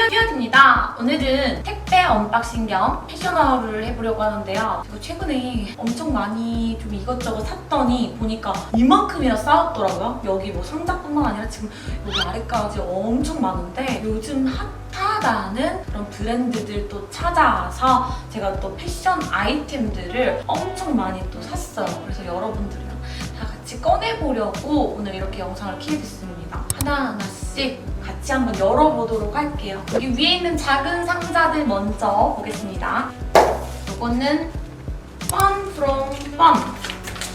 큐어입니다. 오늘은 택배 언박싱 겸 패션하울을 해보려고 하는데요. 제가 최근에 엄청 많이 좀 이것저것 샀더니 보니까 이만큼이나 쌓였더라고요. 여기 뭐 상자뿐만 아니라 지금 여기 아래까지 엄청 많은데 요즘 핫하다는 그런 브랜드들도 찾아와서 제가 또 패션 아이템들을 엄청 많이 또 샀어요. 그래서 여러분들이랑 다 같이 꺼내보려고 오늘 이렇게 영상을 키게 됐습니다. 하나하나씩 같이 한번 열어보도록 할게요. 여기 위에 있는 작은 상자들 먼저 보겠습니다. 이거는 Fun from Fun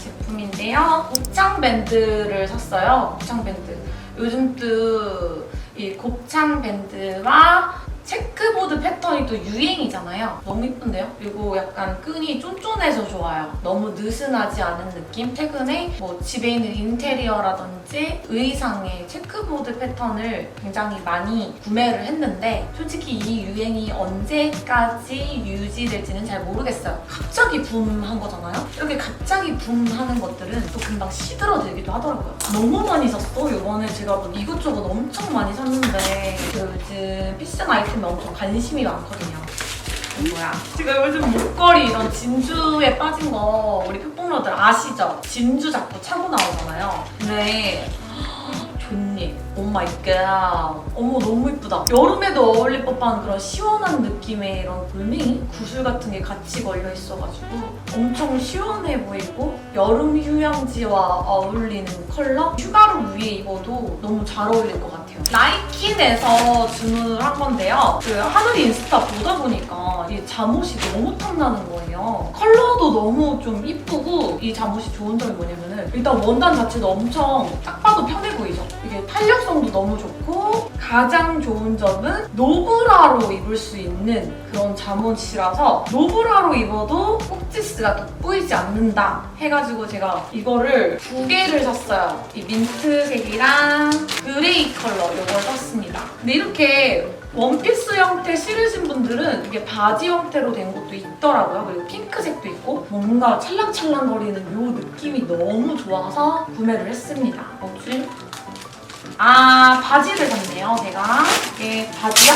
제품인데요. 곱창 밴드를 샀어요. 곱창 밴드. 요즘 또 이 곱창 밴드와 체크보드 패턴이 또 유행이잖아요. 너무 이쁜데요? 그리고 약간 끈이 쫀쫀해서 좋아요. 너무 느슨하지 않은 느낌? 최근에 뭐 집에 있는 인테리어라든지 의상에 체크보드 패턴을 굉장히 많이 구매를 했는데 솔직히 이 유행이 언제까지 유지될지는 잘 모르겠어요. 갑자기 붐한 거잖아요? 이렇게 갑자기 붐하는 것들은 또 금방 시들어들기도 하더라고요. 너무 많이 샀어. 이번에 제가 뭐 이것저것 엄청 많이 샀는데 요즘 패션 아이템 엄청 관심이 많거든요. 뭐야? 제가 요즘 목걸이 이런 진주에 빠진 거 우리 표뽕러들 아시죠? 진주 자꾸 차고 나오잖아요. 근데 존니, 오 마이 갓. 어머 너무 이쁘다. 여름에도 어울릴 법한 그런 시원한 느낌의 이런 골뱅이 구슬 같은 게 같이 걸려 있어가지고 엄청 시원해 보이고 여름 휴양지와 어울리는 컬러? 휴가룩 위에 입어도 너무 잘 어울릴 것 같아요. 나이킨에서 주문을 한 건데요. 그 하늘이 인스타 보다 보니까 이 잠옷이 너무 탐나는 거예요. 컬러도 너무 좀 이쁘고 이 잠옷이 좋은 점이 뭐냐면은 일단 원단 자체도 엄청 딱 봐도 편해 보이죠? 이게 탄력성도 너무 좋고 가장 좋은 점은 노브라로 입을 수 있는 그런 잠옷이라서 노브라로 입어도 꼭지스가 돋보이지 않는다 해가지고 제가 이거를 2개를 샀어요. 이 민트색이랑 그레이 컬러 이걸 샀습니다. 근데 이렇게 원피스 형태 실으신 분들은 이게 바지 형태로 된 것도 있더라고요. 그리고 핑크색도 있고 뭔가 찰랑찰랑거리는 이 느낌이 너무 좋아서 구매를 했습니다. 뭐지? 아, 바지를 샀네요, 제가. 이게 바지야?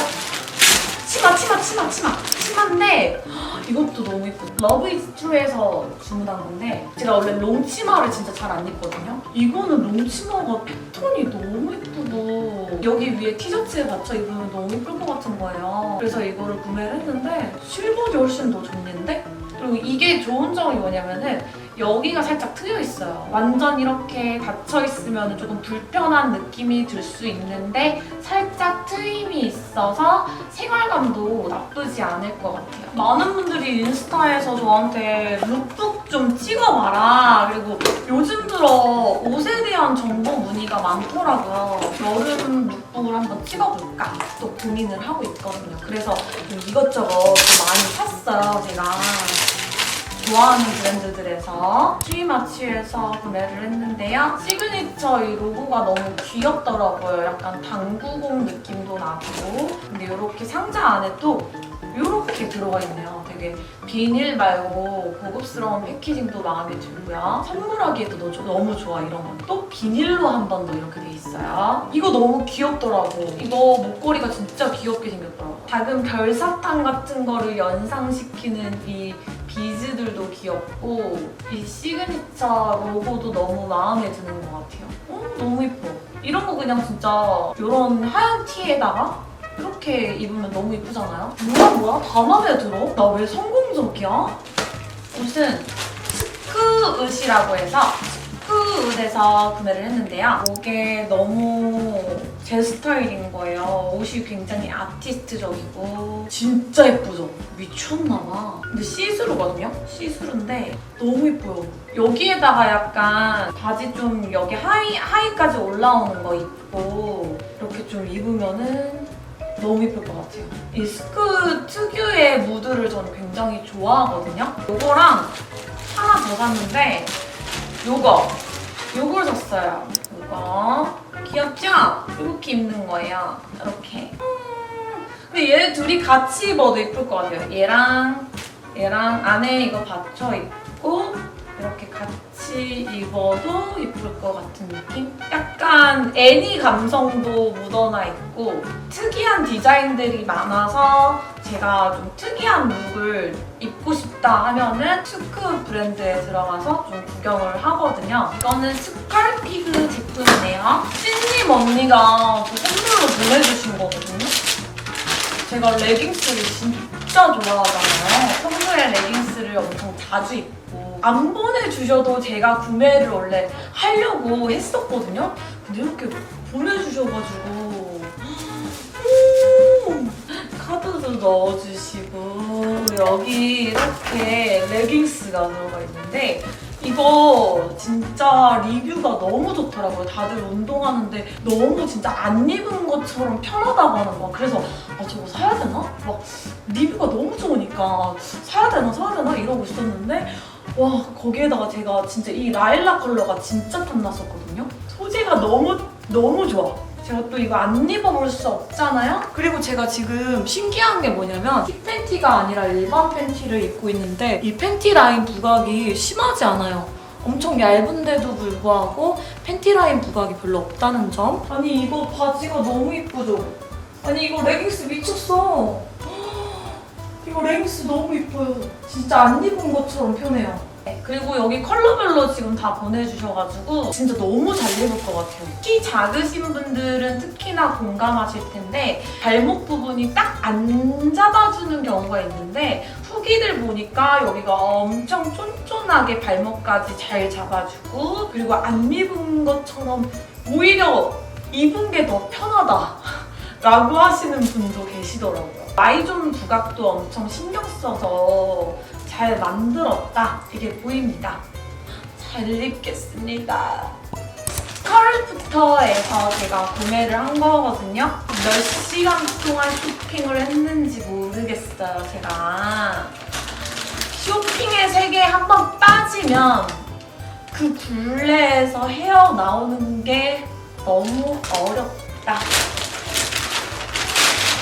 치마인데 이것도 너무 예쁘다. 러브 이즈 트루에서 주문한 건데 제가 원래 롱치마를 진짜 잘 안 입거든요. 이거는 롱치마가 패턴이 너무 예쁘고 여기 위에 티셔츠에 받쳐 입으면 너무 예쁠 것 같은 거예요. 그래서 이거를 구매를 했는데 실버이 훨씬 더 좋은데? 그리고 이게 좋은 점이 뭐냐면은 여기가 살짝 트여 있어요. 완전 이렇게 닫혀 있으면 조금 불편한 느낌이 들 수 있는데 살짝 트임이 있어서 생활감도 나쁘지 않을 것 같아요. 많은 분들이 인스타에서 저한테 룩북 좀 찍어봐라. 그리고 요즘 들어 옷에 대한 정보 문의가 많더라고요. 여름 룩북을 한번 찍어볼까 또 고민을 하고 있거든요. 그래서 이것저것 좀 많이 샀어요, 제가. 좋아하는 브랜드들에서 트리마치에서 구매를 했는데요. 시그니처 이 로고가 너무 귀엽더라고요. 약간 당구공 느낌도 나고 근데 이렇게 상자 안에 또 이렇게 들어가 있네요. 되게 비닐 말고 고급스러운 패키징도 마음에 들고요. 선물하기에도 너무 좋아 이런 건. 또 비닐로 한 번 더 이렇게 돼 있어요. 이거 너무 귀엽더라고. 이거 목걸이가 진짜 귀엽게 생겼더라고. 작은 별사탕 같은 거를 연상시키는 이 비즈들도 귀엽고 이 시그니처 로고도 너무 마음에 드는 것 같아요. 너무 예뻐. 이런 거 그냥 진짜 이런 하얀 티에다가 이렇게 입으면 너무 예쁘잖아요? 뭐야? 다 마음에 들어? 나 왜 성공적이야? 옷은 스크읒이라고 해서 스크읒에서 구매를 했는데요. 이게 너무 제 스타일인 거예요. 옷이 굉장히 아티스트적이고 진짜 예쁘죠? 미쳤나봐. 근데 시스루거든요? 시스루인데 너무 예뻐요. 여기에다가 약간 바지 좀 여기 하의까지 올라오는 거 입고 이렇게 좀 입으면은 너무 예쁠 것 같아요. 이 스크 특유의 무드를 저는 굉장히 좋아하거든요. 요거랑 하나 더 샀는데 요걸 샀어요. 요거 귀엽죠? 이렇게 입는 거예요. 이렇게. 근데 얘 둘이 같이 입어도 예쁠 것 같아요. 얘랑 안에 이거 받쳐 입고 이렇게 같이 같이 입어도 예쁠 것 같은 느낌? 약간 애니 감성도 묻어나 있고 특이한 디자인들이 많아서 제가 좀 특이한 룩을 입고 싶다 하면은 슈크 브랜드에 들어가서 좀 구경을 하거든요. 이거는 스컬피그 제품이네요. 찐님 언니가 선물로 보내주신 거거든요. 제가 레깅스를 진짜 좋아하잖아요. 평소에 레깅스를 엄청 자주 입고 안 보내주셔도 제가 구매를 원래 하려고 했었거든요. 근데 이렇게 보내주셔가지고 카드도 넣어주시고 여기 이렇게 레깅스가 들어가 있는데 이거 진짜 리뷰가 너무 좋더라고요. 다들 운동하는데 너무 진짜 안 입은 것처럼 편하다고 하는 거야. 그래서 저거 사야 되나? 막 리뷰가 너무 좋으니까 사야 되나 이러고 있었는데 와 거기에다가 제가 진짜 이 라일락 컬러가 진짜 탐났었거든요. 소재가 너무 좋아. 제가 또 이거 안 입어볼 수 없잖아요? 그리고 제가 지금 신기한 게 뭐냐면 티 팬티가 아니라 일반 팬티를 입고 있는데 이 팬티 라인 부각이 심하지 않아요. 엄청 얇은데도 불구하고 팬티 라인 부각이 별로 없다는 점. 아니 이거 바지가 너무 이쁘죠? 아니 이거 레깅스 미쳤어. 이거 레깅스 너무 이뻐요. 진짜 안 입은 것처럼 편해요. 그리고 여기 컬러별로 지금 다 보내주셔가지고 진짜 너무 잘 입을 것 같아요. 키 작으신 분들은 특히나 공감하실 텐데 발목 부분이 딱 안 잡아주는 경우가 있는데 후기들 보니까 여기가 엄청 쫀쫀하게 발목까지 잘 잡아주고 그리고 안 입은 것처럼 오히려 입은 게 더 편하다 라고 하시는 분도 계시더라고요. Y존 부각도 엄청 신경 써서 잘 만들었다. 되게 보입니다. 잘 입겠습니다. 스컬프터에서 제가 구매를 한 거거든요. 몇 시간 동안 쇼핑을 했는지 모르겠어요, 제가. 쇼핑의 세계에 한번 빠지면 그 굴레에서 헤어나오는 게 너무 어렵다.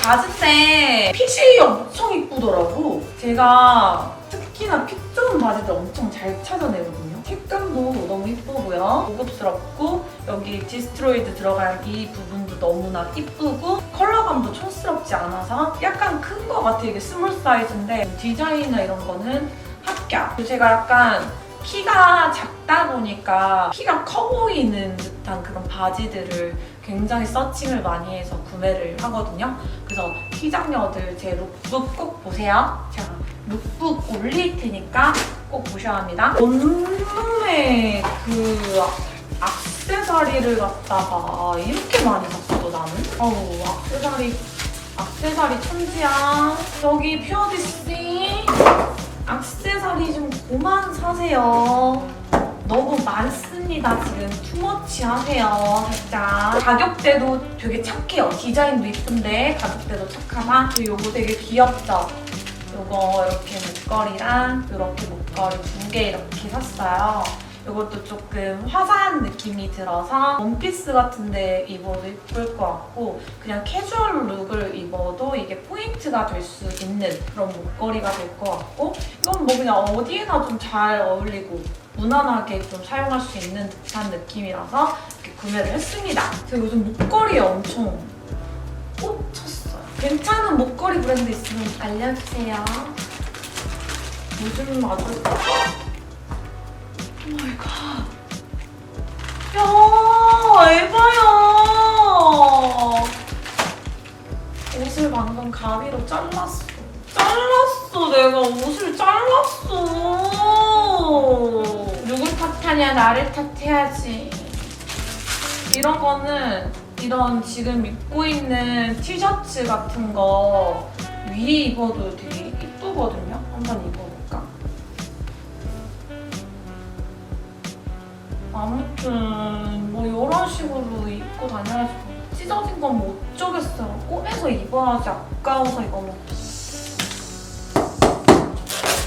바지인데 핏이 엄청 이쁘더라고. 제가 특히나 핏 좋은 바지들 엄청 잘 찾아내거든요. 색감도 너무 이쁘고요. 고급스럽고 여기 디스트로이드 들어간 이 부분도 너무나 이쁘고 컬러감도 촌스럽지 않아서 약간 큰 거 같아요. 이게 스몰 사이즈인데 디자인이나 이런 거는 합격. 제가 약간 키가 작다 보니까 키가 커 보이는 듯한 그런 바지들을 굉장히 서칭을 많이 해서 구매를 하거든요. 그래서 키장녀들 제 룩북 꼭 보세요. 제가 룩북 올릴 테니까 꼭 보셔야 합니다. 온몸에 그 액세서리를 갖다가 이렇게 많이 샀어 나는? 어우 액세서리 천지야. 저기 퓨어디씨 액세서리 좀 그만 사세요. 너무 많습니다. 지금 투머치 하세요. 살짝 가격대도 되게 착해요. 디자인도 이쁜데 가격대도 착하다. 그리고 요거 되게 귀엽죠? 요거 이렇게 목걸이랑 이렇게 목걸이 2개 이렇게 샀어요. 이것도 조금 화사한 느낌이 들어서 원피스 같은데 입어도 예쁠 것 같고 그냥 캐주얼 룩을 입어도 이게 포인트가 될 수 있는 그런 목걸이가 될 것 같고 이건 뭐 그냥 어디에나 좀 잘 어울리고 무난하게 좀 사용할 수 있는 듯한 느낌이라서 이렇게 구매를 했습니다. 제가 요즘 목걸이에 엄청 꽂혔어요. 괜찮은 목걸이 브랜드 있으면 알려주세요. 요즘 아주 오마이갓. 야, 에바야. 옷을 방금 가위로 잘랐어. 내가 옷을 잘랐어. 누굴 탓하냐, 나를 탓해야지. 이런 거는 이런 지금 입고 있는 티셔츠 같은 거 위에 입어도 되게 이쁘거든요. 한번 입어볼까? 아무튼 뭐 이런 식으로 입고 다녀야지. 찢어진 건 뭐 어쩌겠어요. 꺼내서 입어야지. 아까워서 이거 뭐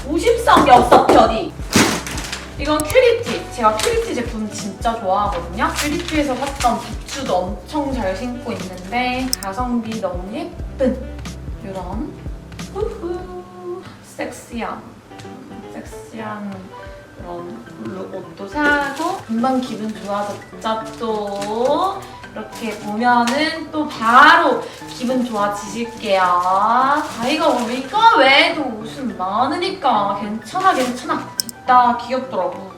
53개 없어 편이. 이건 큐리티. 제가 큐리티 제품 진짜 좋아하거든요. 큐리티에서 샀던 부츠도 엄청 잘 신고 있는데 가성비 너무 예쁜 이런 후후 섹시한 그런 옷도 사고 금방 기분 좋아졌죠 또. 이렇게 보면은 또 바로 기분 좋아지실게요. 이거 외에도 옷은 많으니까 괜찮아. 이따 귀엽더라고.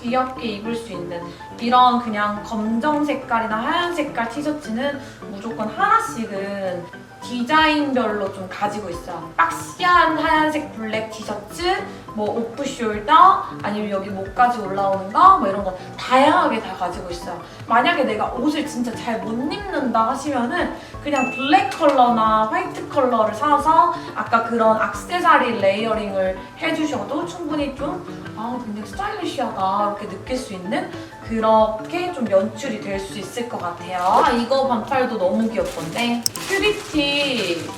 귀엽게 입을 수 있는 이런 그냥 검정 색깔이나 하얀 색깔 티셔츠는 무조건 하나씩은 디자인별로 좀 가지고 있어요. 박시한 하얀색 블랙 티셔츠, 뭐 오프숄더, 아니면 여기 목까지 올라오는 거, 뭐 이런 거 다양하게 다 가지고 있어요. 만약에 내가 옷을 진짜 잘 못 입는다 하시면은 그냥 블랙 컬러나 화이트 컬러를 사서 아까 그런 액세서리 레이어링을 해주셔도 충분히 좀 굉장히 스타일리시하다 이렇게 느낄 수 있는 그렇게 좀 연출이 될 수 있을 것 같아요. 이거 반팔도 너무 귀엽던데 큐비티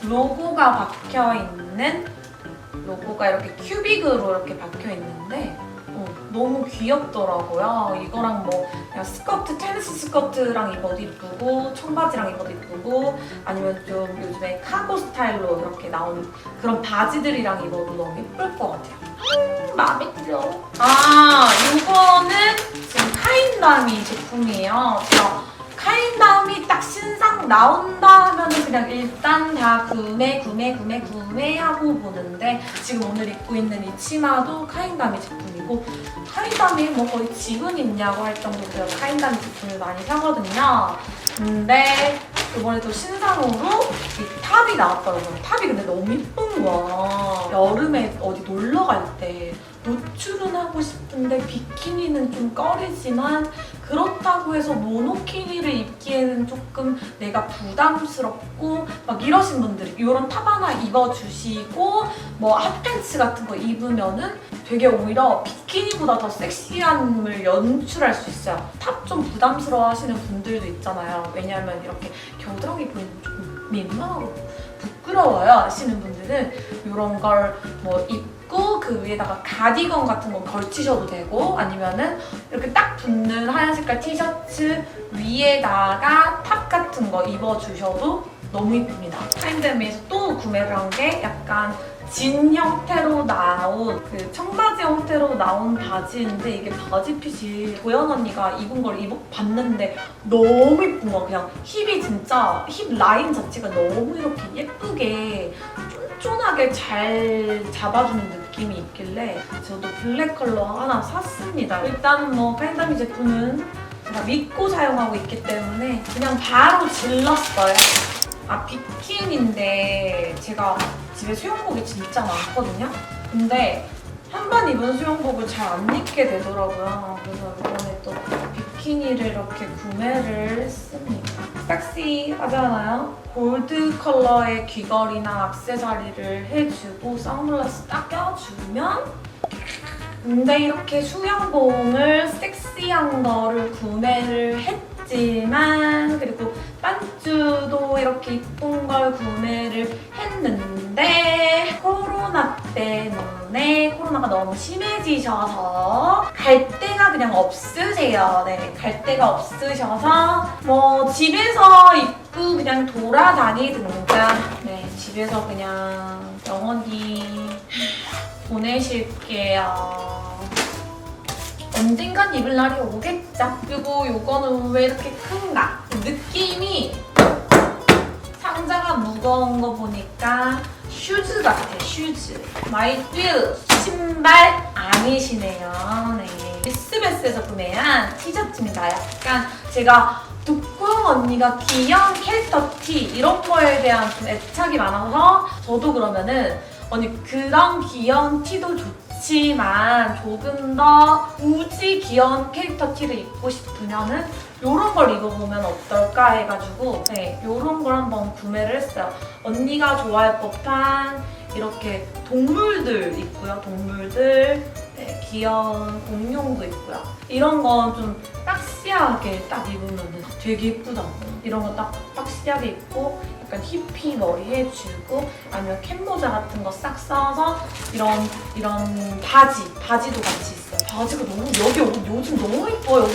로고가 박혀있는 로고가 이렇게 큐빅으로 이렇게 박혀있는데 너무 귀엽더라고요. 이거랑 뭐 그냥 스커트, 테니스 스커트랑 입어도 이쁘고 청바지랑 입어도 이쁘고 아니면 좀 요즘에 카고 스타일로 이렇게 나온 그런 바지들이랑 입어도 너무 예쁠 것 같아요. 마음에 들어. 이거는 지금 카인다미 제품이에요. 제가 카인다미 딱 신상 나온다 하면은 그냥 일단 다 구매하고 보는데 지금 오늘 입고 있는 이 치마도 카인다미 제품이고 카인다미 뭐 거의 지분 있냐고 할 정도로 제가 카인다미 제품을 많이 사거든요. 근데 이번에 또 신상으로 이 탑이 나왔더라고요. 탑이 근데 너무 예쁜 거야. 여름에 어디 놀러 갈 때 노출은 하고 싶은데 비키니는 좀 꺼리지만 그렇다고 해서 모노키니를 입기에는 조금 내가 부담스럽고 막 이러신 분들이 이런 탑 하나 입어주시고 뭐 핫팬츠 같은 거 입으면은 되게 오히려 비키니보다 더 섹시함을 연출할 수 있어요. 탑 좀 부담스러워 하시는 분들도 있잖아요. 왜냐하면 이렇게 겨드랑이 보이는 거 조금 민망하고 부끄러워요 하시는 분들은 이런 걸 뭐 입고 그 위에다가 가디건 같은 거 걸치셔도 되고 아니면은 이렇게 딱 붙는 하얀 색깔 티셔츠 위에다가 탑 같은 거 입어주셔도 너무 이쁩니다. 카인드미에서 또 구매를 한 게 약간 진 형태로 나온 그 청바지 형태로 나온 바지인데 이게 바지 핏이 도연 언니가 입은 걸 입어봤는데 너무 예쁜 거야. 그냥 힙이 진짜 힙 라인 자체가 너무 이렇게 예쁘게 쫀쫀하게 잘 잡아주는 느낌이 있길래 저도 블랙 컬러 하나 샀습니다. 일단은 뭐 카인다미 제품은 제가 믿고 사용하고 있기 때문에 그냥 바로 질렀어요. 비키니인데 제가 집에 수영복이 진짜 많거든요? 근데 한 번 입은 수영복을 잘 안 입게 되더라고요. 그래서 이번에 또 비키니를 이렇게 구매를 했습니다. 섹시하지 않아요? 골드 컬러의 귀걸이나 액세서리를 해주고 선글라스 딱 껴주면 근데 이렇게 수영복을 섹시한 거를 구매를 했지만 그리고 반쭈도 이렇게 이쁜 걸 구매를 했는데 코로나 때문에 코로나가 너무 심해지셔서 갈 데가 그냥 없으세요. 네, 갈 데가 없으셔서 뭐 집에서 입고 그냥 돌아다니든가 네, 집에서 그냥 영원히 보내실게요. 언젠간 입을 날이 오겠죠. 그리고 이거는 왜 이렇게 큰가? 느낌이 상자가 무거운 거 보니까 슈즈 같아, 슈즈. 마이필 신발 아니시네요. 네. 미스베스에서 구매한 티셔츠입니다. 약간 제가 두꺼운 언니가 귀여운 캐릭터 티 이런 거에 대한 좀 애착이 많아서 저도 그러면은 언니 그런 귀여운 티도 좋지만 조금 더 우지 귀여운 캐릭터 티를 입고 싶으면은 이런 걸 입어보면 어떨까 해가지고 네, 이런 걸 한번 구매를 했어요. 언니가 좋아할 법한 이렇게 동물들 있고요. 동물들 네, 귀여운 공룡도 있고요. 이런 건 좀 박시하게 딱 입으면 되게 예쁘다고. 이런 거 딱 박시하게 입고 약간 히피 머리 해주고 아니면 캡모자 같은 거 싹 써서 이런 바지도 같이 있어요. 바지가 너무 여기 옷 요즘 너무 예뻐요.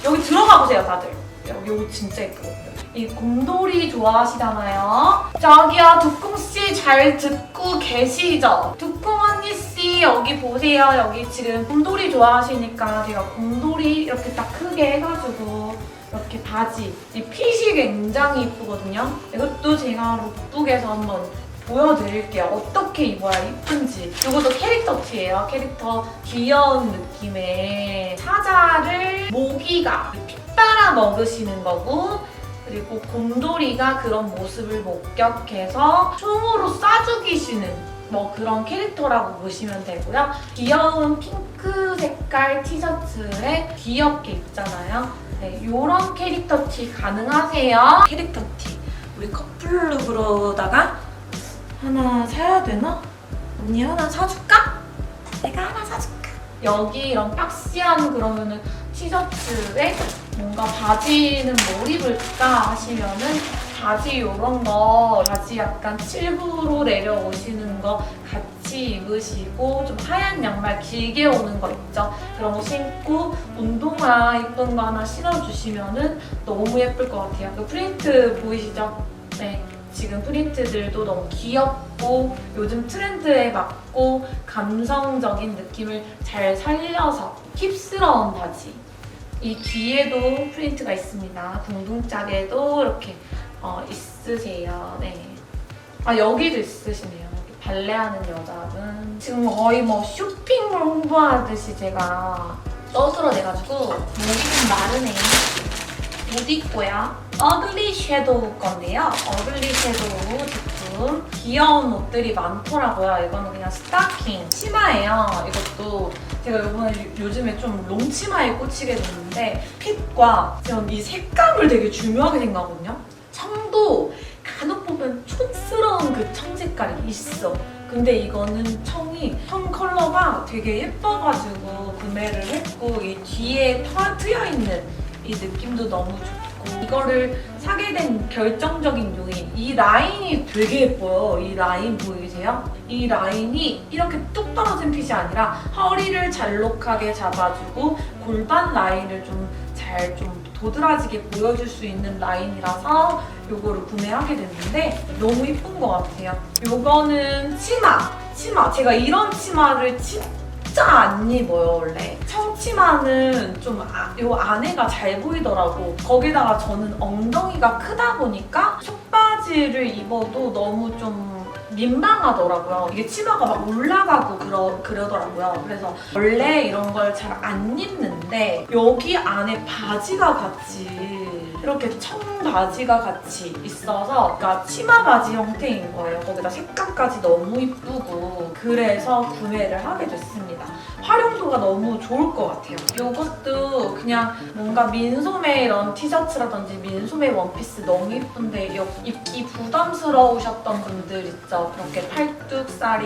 여기 들어가 보세요 다들. 여기 옷 진짜 예쁘거든요. 이 곰돌이 좋아하시잖아요. 저기요 두콩씨 잘 듣고 계시죠? 두콩 언니씨 여기 보세요. 여기 지금 곰돌이 좋아하시니까 제가 곰돌이 이렇게 딱 크게 해가지고 이렇게 바지. 이 핏이 굉장히 이쁘거든요. 이것도 제가 룩북에서 한번 보여드릴게요. 어떻게 입어야 이쁜지. 이것도 캐릭터 티예요. 캐릭터 귀여운 느낌의 사자를 모기가 핏 빨아 먹으시는 거고, 그리고 곰돌이가 그런 모습을 목격해서 총으로 쏴 죽이시는 뭐 그런 캐릭터라고 보시면 되고요. 귀여운 핑크 색깔 티셔츠에 귀엽게 입잖아요. 네, 이런 캐릭터 티 가능하세요. 캐릭터 티. 우리 커플룩으로다가 하나 사야 되나? 언니 하나 사줄까? 내가 하나 사줄까? 여기 이런 박시한 그러면은 티셔츠에 뭔가 바지는 뭘 입을까 하시면은 바지 이런 거, 바지 약간 7부로 내려오시는 거 같이 입으시고 좀 하얀 양말 길게 오는 거 있죠? 그런 거 신고 운동화 이쁜 거 하나 신어주시면은 너무 예쁠 것 같아요. 그 프린트 보이시죠? 네. 지금 프린트들도 너무 귀엽고 요즘 트렌드에 맞고 감성적인 느낌을 잘 살려서 힙스러운 바지. 이 뒤에도 프린트가 있습니다. 둥둥짝에도 이렇게 있으세요. 네. 아, 여기도 있으시네요. 여기 발레하는 여자분. 지금 거의 뭐 쇼핑몰 홍보하듯이 제가 떠들어내가지고 목이 좀 마르네. 못 입고요. 어글리 섀도우 건데요. 어글리 섀도우 제품. 귀여운 옷들이 많더라고요. 이거는 그냥 스타킹. 치마예요. 이것도 제가 요즘에 좀 롱치마에 꽂히게 됐는데 핏과 지금 이 색감을 되게 중요하게 생각하거든요. 청도 간혹 보면 촌스러운 그 청 색깔이 있어. 근데 이거는 청 컬러가 되게 예뻐가지고 구매를 했고 이 뒤에 트여있는 이 느낌도 너무 좋고 이거를 사게 된 결정적인 요인, 이 라인이 되게 예뻐요. 이 라인 보이세요? 이 라인이 이렇게 뚝 떨어진 핏이 아니라 허리를 잘록하게 잡아주고 골반 라인을 좀 도드라지게 보여줄 수 있는 라인이라서 이거를 구매하게 됐는데 너무 예쁜 것 같아요. 이거는 치마. 제가 이런 치마를 진짜 안 입어요 원래. 청치마는 좀 요 안에가 잘 보이더라고. 거기다가 저는 엉덩이가 크다 보니까 속바지를 입어도 너무 좀 민망하더라고요. 이게 치마가 막 올라가고 그러더라고요. 그래서 원래 이런 걸 잘 안 입는데 여기 안에 바지가 같이 이렇게 청바지가 같이 있어서 그러니까 치마 바지 형태인 거예요. 거기다 색감까지 너무 이쁘고 그래서 구매를 하게 됐습니다. 활용도가 너무 좋을 것 같아요. 이것도 그냥 뭔가 민소매 이런 티셔츠라든지 민소매 원피스 너무 이쁜데 입기 부담스러우셨던 분들 있죠. 그렇게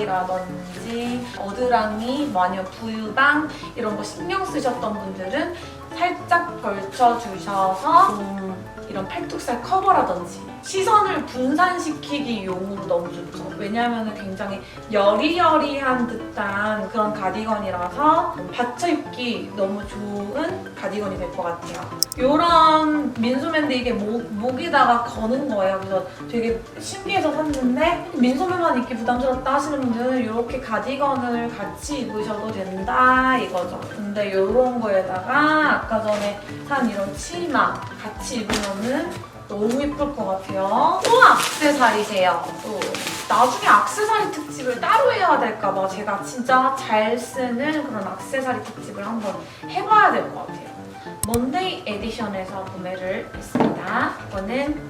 팔뚝살이라든지 어드랑이, 마녀 부유방 이런 거 신경 쓰셨던 분들은 살짝 걸쳐주셔서 좀 이런 팔뚝살 커버라든지 시선을 분산시키기 용으로 너무 좋죠. 왜냐하면 굉장히 여리여리한 듯한 그런 가디건이라서 받쳐 입기 너무 좋은 가디건이 될 것 같아요. 이런 민소매인데 이게 목에다가 거는 거예요. 그래서 되게 신기해서 샀는데 민소매만 입기 부담스럽다 하시는 분들은 이렇게 가디건을 같이 입으셔도 된다 이거죠. 근데 이런 거에다가 아까 전에 산 이런 치마 같이 입으면은 너무 예쁠 것 같아요. 또 액세서리세요. 또 나중에 액세서리 특집을 따로 해야 될까봐 제가 진짜 잘 쓰는 그런 액세서리 특집을 한번 해봐야 될 것 같아요. 먼데이 에디션에서 구매를 했습니다. 이거는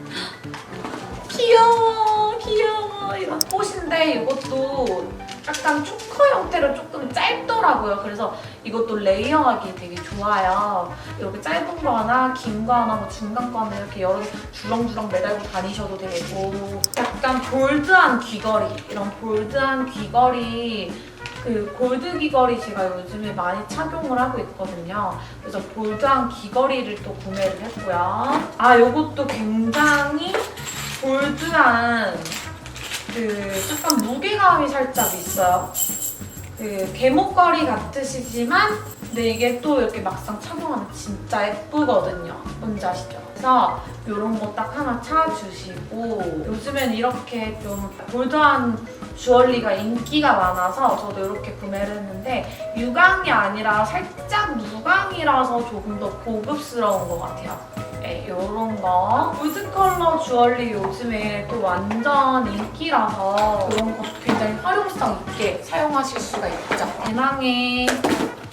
귀여워 이런 꽃인데 이것도 약간 초커 형태로 조금 짧더라고요. 그래서 이것도 레이어하기 되게 좋아요. 이렇게 짧은 거 하나, 긴 거 하나, 뭐 중간 거 하나 이렇게 여러 개 주렁주렁 매달고 다니셔도 되고 약간 볼드한 귀걸이, 이런 볼드한 귀걸이 그 골드 귀걸이 제가 요즘에 많이 착용을 하고 있거든요. 그래서 볼드한 귀걸이를 또 구매를 했고요. 아, 요것도 굉장히 볼드한 그 약간 무게감이 살짝 있어요. 그 개목걸이 같으시지만 근데 이게 또 이렇게 막상 착용하면 진짜 예쁘거든요. 뭔지 아시죠? 그래서 이런 거 딱 하나 차주시고 요즘엔 이렇게 좀 골드한 주얼리가 인기가 많아서 저도 이렇게 구매를 했는데 유광이 아니라 살짝 무광이라서 조금 더 고급스러운 것 같아요. 네, 이런 거. 골드 컬러 주얼리 요즘에 또 완전 인기라서 이런 것도 굉장히 활용성 있게 사용하실 수가 있죠. 대망의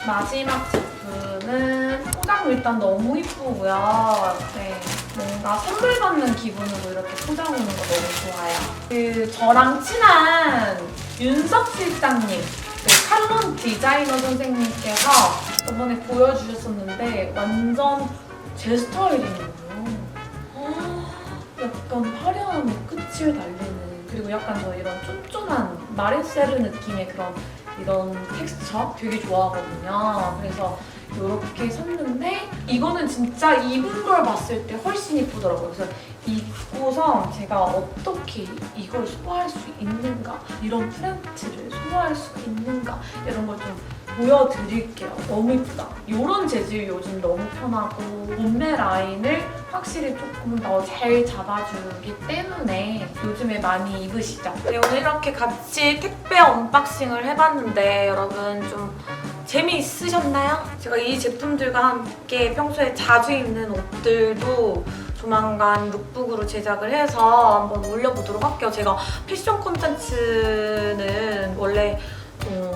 마지막 제품은 포장 일단 너무 이쁘고요. 네, 뭔가 선물 받는 기분으로 이렇게 포장 오는 거 너무 좋아요. 저랑 친한 윤석 실장님, 칼론 디자이너 선생님께서 저번에 보여주셨었는데 완전 제 스타일인 거예요. 약간 화려함의 끝을 달리는, 그리고 약간 저 이런 쫀쫀한 마르세르 느낌의 그런 이런 텍스처 되게 좋아하거든요. 그래서 이렇게 샀는데 이거는 진짜 입은 걸 봤을 때 훨씬 이쁘더라고요. 그래서 입고서 제가 어떻게 이걸 소화할 수 있는가, 이런 프렌트를 소화할 수 있는가 이런 걸 좀 보여드릴게요. 너무 이쁘다. 이런 재질 요즘 너무 편하고 몸매 라인을 확실히 조금 더 잘 잡아주기 때문에 요즘에 많이 입으시죠. 네, 오늘 이렇게 같이 택배 언박싱을 해봤는데 여러분 좀 재미있으셨나요? 제가 이 제품들과 함께 평소에 자주 입는 옷들도 조만간 룩북으로 제작을 해서 한번 올려보도록 할게요. 제가 패션 콘텐츠는 원래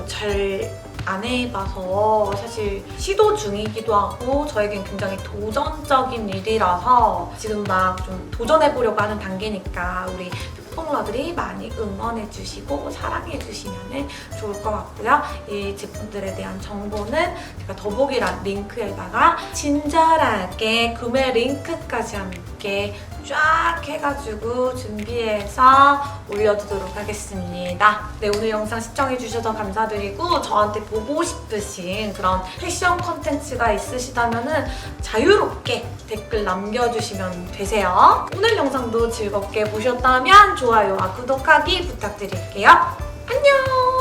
잘 안 해봐서 사실 시도 중이기도 하고 저에겐 굉장히 도전적인 일이라서 지금 막 좀 도전해보려고 하는 단계니까 우리 풋봉러들이 많이 응원해주시고 사랑해주시면 좋을 것 같고요. 이 제품들에 대한 정보는 제가 더보기란 링크에다가 친절하게 구매 링크까지 함께 쫙 해가지고 준비해서 올려두도록 하겠습니다. 네, 오늘 영상 시청해주셔서 감사드리고 저한테 보고 싶으신 그런 패션 컨텐츠가 있으시다면 자유롭게 댓글 남겨주시면 되세요. 오늘 영상도 즐겁게 보셨다면 좋아요와 구독하기 부탁드릴게요. 안녕!